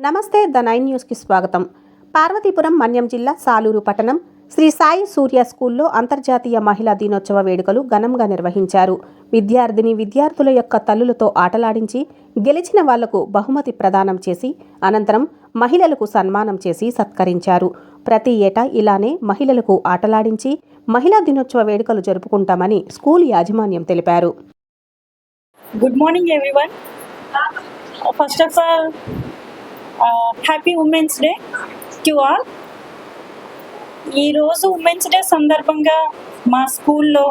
నమస్తే ద 9 న్యూస్కి స్వాగతం. పార్వతీపురం మన్యం జిల్లా సాలూరు పట్టణం శ్రీ సాయి సూర్య స్కూల్లో అంతర్జాతీయ మహిళా దినోత్సవ వేడుకలు ఘనంగా నిర్వహించారు. విద్యార్థుల యొక్క తల్లులతో ఆటలాడించి గెలిచిన వాళ్లకు బహుమతి ప్రదానం చేసి అనంతరం మహిళలకు సన్మానం చేసి సత్కరించారు. ప్రతి ఏటా ఇలానే మహిళలకు ఆటలాడించి మహిళా దినోత్సవ వేడుకలు జరుపుకుంటామని స్కూల్ యాజమాన్యం తెలిపారు. Good morning everyone. First of all happy women's day to all. ఈరోజు ఉమెన్స్ డే సందర్భంగా మా స్కూల్లో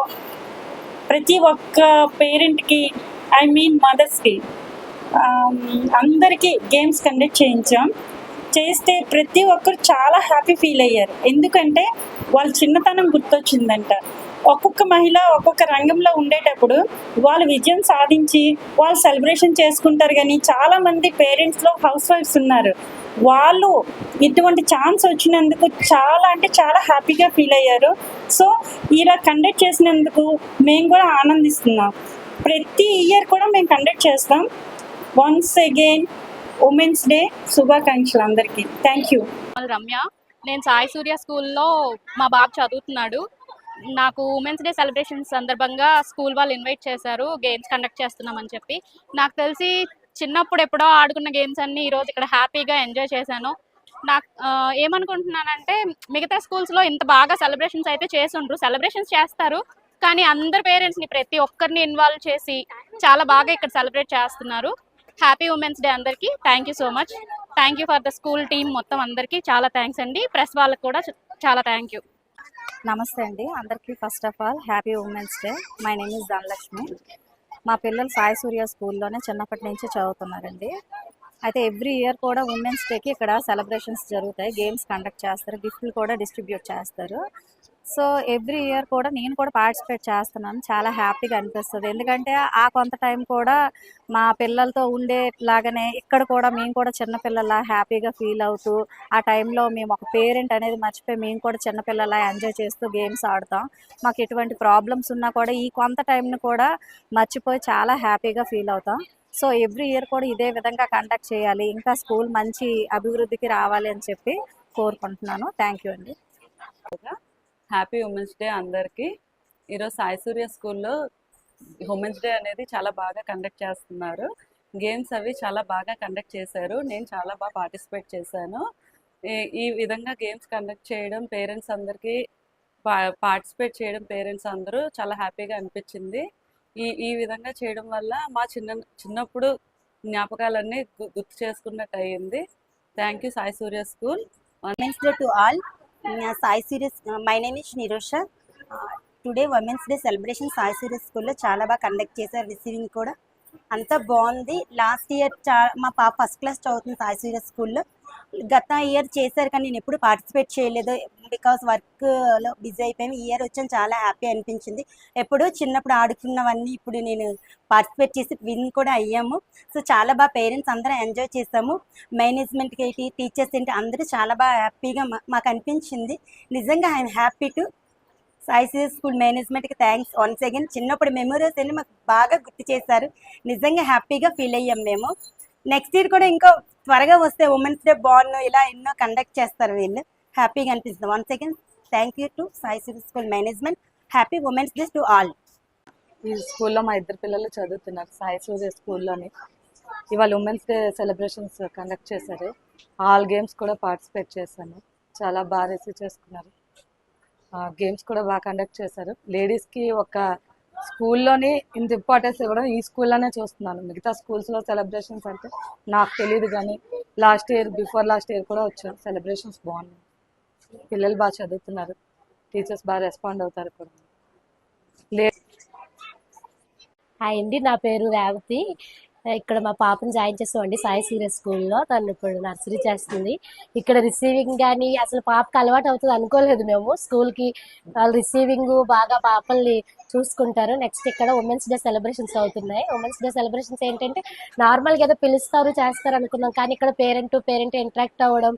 ప్రతి ఒక్క పేరెంట్కి మదర్స్కి అందరికీ గేమ్స్ కండక్ట్ చేస్తే ప్రతి ఒక్కరు చాలా హ్యాపీ ఫీల్ అయ్యారు. ఎందుకంటే వాళ్ళ చిన్నతనం గుర్తొచ్చిందంట. ఒక్కొక్క మహిళ ఒక్కొక్క రంగంలో ఉండేటప్పుడు వాళ్ళు విజయం సాధించి వాళ్ళు సెలబ్రేషన్ చేసుకుంటారు. కానీ చాలామంది పేరెంట్స్లో హౌస్ వైఫ్స్ ఉన్నారు. వాళ్ళు ఇటువంటి ఛాన్స్ వచ్చినందుకు చాలా హ్యాపీగా ఫీల్ అయ్యారు. సో ఇలా కండక్ట్ చేసినందుకు మేము కూడా ఆనందిస్తున్నాం. ప్రతి ఇయర్ కూడా మేము కండక్ట్ చేస్తాం. వన్స్ అగైన్ ఉమెన్స్ డే శుభాకాంక్షలు అందరికీ. Thank you. రమ్య, నేను సాయి సూర్య స్కూల్లో మా బాబు చదువుతున్నాడు. నాకు ఉమెన్స్ డే సెలబ్రేషన్స్ సందర్భంగా స్కూల్ వాళ్ళు ఇన్వైట్ చేశారు, గేమ్స్ కండక్ట్ చేస్తున్నామని చెప్పి. నాకు తెలిసి చిన్నప్పుడు ఎప్పుడో ఆడుకున్న గేమ్స్ అన్నీ ఈరోజు ఇక్కడ హ్యాపీగా ఎంజాయ్ చేశాను. నాకు ఏమనుకుంటున్నానంటే, మిగతా స్కూల్స్లో ఇంత బాగా సెలబ్రేషన్స్ అయితే చేసుండ్రు, సెలబ్రేషన్స్ చేస్తారు కానీ అందరు పేరెంట్స్ని ప్రతి ఒక్కరిని ఇన్వాల్వ్ చేసి చాలా బాగా ఇక్కడ సెలబ్రేట్ చేస్తున్నారు. హ్యాపీ ఉమెన్స్ డే అందరికీ. Thank you so much. Thank you for the school team మొత్తం అందరికీ చాలా థ్యాంక్స్ అండి. ప్రెస్ వాళ్ళకి కూడా చాలా థ్యాంక్ యూ. నమస్తే అండి అందరికీ. First of all happy women's day. My name is Dhanalakshmi. మా పిల్లలు సాయి సూర్య స్కూల్లోనే చిన్నప్పటి నుంచి చదువుతున్నారండి. అయితే ఎవ్రీ ఇయర్ కూడా ఉమెన్స్ డేకి ఇక్కడ సెలబ్రేషన్స్ జరుగుతాయి, గేమ్స్ కండక్ట్ చేస్తారు, గిఫ్ట్లు కూడా డిస్ట్రిబ్యూట్ చేస్తారు. సో ఎవ్రీ ఇయర్ కూడా నేను కూడా పార్టిసిపేట్ చేస్తున్నాను. చాలా హ్యాపీగా అనిపిస్తుంది. ఎందుకంటే ఆ కొంత టైం కూడా మా పిల్లలతో ఉండేలాగానే ఇక్కడ కూడా మేము కూడా చిన్నపిల్లలా హ్యాపీగా ఫీల్ అవుతూ, ఆ టైంలో మేము ఒక పేరెంట్ అనేది మర్చిపోయి మేము కూడా చిన్నపిల్లలా ఎంజాయ్ చేస్తూ గేమ్స్ ఆడుతాం. మాకు ఎటువంటి ప్రాబ్లమ్స్ ఉన్నా కూడా ఈ కొంత టైంని కూడా మర్చిపోయి చాలా హ్యాపీగా ఫీల్ అవుతాం. సో ఎవ్రీ ఇయర్ కూడా ఇదే విధంగా కండక్ట్ చేయాలి, ఇంకా స్కూల్ మంచి అభివృద్ధికి రావాలి అని చెప్పి కోరుకుంటున్నాను. థ్యాంక్ యూ అండి. హ్యాపీ ఉమెన్స్ డే అందరికీ. ఈరోజు సాయి సూర్య స్కూల్లో ఉమెన్స్ డే అనేది చాలా బాగా కండక్ట్ చేస్తున్నారు. గేమ్స్ అవి చాలా బాగా కండక్ట్ చేశారు. నేను చాలా బాగా పార్టిసిపేట్ చేశాను. ఈ విధంగా గేమ్స్ కండక్ట్ చేయడం, పేరెంట్స్ అందరికీ పార్టిసిపేట్ చేయడం, పేరెంట్స్ అందరూ చాలా హ్యాపీగా అనిపించింది. ఈ విధంగా చేయడం వల్ల మా చిన్నప్పుడు జ్ఞాపకాలన్నీ గుర్తు చేసుకున్నట్టు అయ్యింది. Thank you Sai Surya school. Women's Day to all. Sai Surya, my name is Nirosha. Today women's day celebration Sai Surya స్కూల్లో చాలా బాగా కండక్ట్ చేశారు. రిసీవింగ్ కూడా అంతా బాగుంది. లాస్ట్ ఇయర్ మా పాప ఫస్ట్ క్లాస్ చదువుతుంది సాయి సూర్య స్కూల్లో. గత ఇయర్ చేశారు కానీ నేను ఎప్పుడు పార్టిసిపేట్ చేయలేదు, బికాస్ వర్క్లో బిజీ అయిపోయాము. ఈ ఇయర్ వచ్చాను, చాలా హ్యాపీ అనిపించింది. ఎప్పుడు చిన్నప్పుడు ఆడుకున్నవన్నీ ఇప్పుడు నేను పార్టిసిపేట్ చేసి విన్ కూడా అయ్యాము. సో చాలా బాగా పేరెంట్స్ అందరం ఎంజాయ్ చేసాము. మేనేజ్మెంట్కి ఏంటి, టీచర్స్ ఏంటి, అందరూ చాలా బాగా హ్యాపీగా మాకు అనిపించింది. నిజంగా I'm happy to Sai Surya school మేనేజ్మెంట్కి థ్యాంక్స్ వన్స్ అగైన్. చిన్నప్పుడు మెమరీస్ అన్ని మాకు బాగా గుర్తు చేశారు. నిజంగా హ్యాపీగా ఫీల్ అయ్యాం మేము. నెక్స్ట్ ఇయర్ కూడా ఇంకా త్వరగా వస్తే ఉమెన్స్ డే బాగున్నాం, ఇలా ఎన్నో కండక్ట్ చేస్తారు వీళ్ళు. హ్యాపీగా అనిపిస్తుంది. Once again thank you to Sai Surya school management. Happy women's day to all. ఈ స్కూల్లో మా ఇద్దరు పిల్లలు చదువుతున్నారు, సాయి సూర్య స్కూల్లోని. ఇవాళ ఉమెన్స్ డే సెలబ్రేషన్స్ కండక్ట్ చేశారు. ఆల్ గేమ్స్ కూడా పార్టిసిపేట్ చేశాను. చాలా బాగా రిసీవ్ చేసుకున్నారు. గేమ్స్ కూడా బాగా కండక్ట్ చేశారు. లేడీస్కి ఒక స్కూల్లోని ఇంత ఇంపార్టెన్స్ ఇవ్వడం ఈ స్కూల్లోనే చూస్తున్నాను. మిగతా స్కూల్స్లో సెలబ్రేషన్స్ అంటే నాకు తెలియదు, కానీ బిఫోర్ లాస్ట్ ఇయర్ కూడా వచ్చాను. సెలబ్రేషన్స్ బాగున్నాయి. పిల్లలు బాగా చదువుతున్నారు, టీచర్స్ బాగా రెస్పాండ్ అవుతారు కూడా. హాయ్ అండి, నా పేరు రేవతి. ఇక్కడ మా పాపను జాయిన్ చేస్తామండి సాయి సూర్య స్కూల్లో. తను ఇప్పుడు నర్సరీ చేస్తుంది. ఇక్కడ రిసీవింగ్ కానీ అసలు పాపకి అలవాటు అవుతుంది అనుకోలేదు మేము. స్కూల్కి వాళ్ళు రిసీవింగ్ బాగా పాపల్ని చూసుకుంటారు. నెక్స్ట్ ఇక్కడ ఉమెన్స్ డే సెలబ్రేషన్స్ అవుతున్నాయి. ఉమెన్స్ డే సెలబ్రేషన్స్ ఏంటంటే నార్మల్గా ఏదో పిలుస్తారు చేస్తారు అనుకున్నాం, కానీ ఇక్కడ పేరెంట్ ఇంటరాక్ట్ అవ్వడం,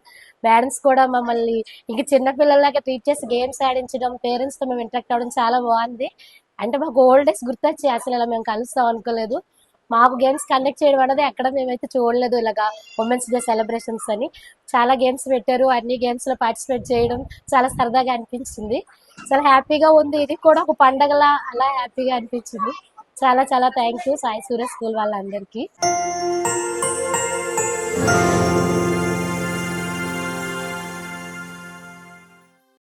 పేరెంట్స్ కూడా మమ్మల్ని ఇంక చిన్నపిల్లలాగా ట్రీట్ చేసి గేమ్స్ ఆడించడం, పేరెంట్స్తో మేము ఇంటరాక్ట్ అవ్వడం చాలా బాగుంది. అంటే మాకు ఓల్డ్ డేస్ గుర్తొచ్చి అసలు ఇలా మేము కలుస్తాం అనుకోలేదు. మాకు గేమ్స్ కండక్ట్ చేయడం అనేది ఎక్కడ మేమైతే చూడలేదు. ఇలాగా ఉమెన్స్ డే సెలబ్రేషన్స్ అని చాలా గేమ్స్ పెట్టారు. అన్ని గేమ్స్లో పార్టిసిపేట్ చేయడం చాలా సరదాగా అనిపించింది. చాలా హ్యాపీగా ఉంది. ఇది కూడా ఒక పండగలా అలా హ్యాపీగా అనిపించింది. చాలా చాలా thank you Sai Surya school వాళ్ళందరికీ.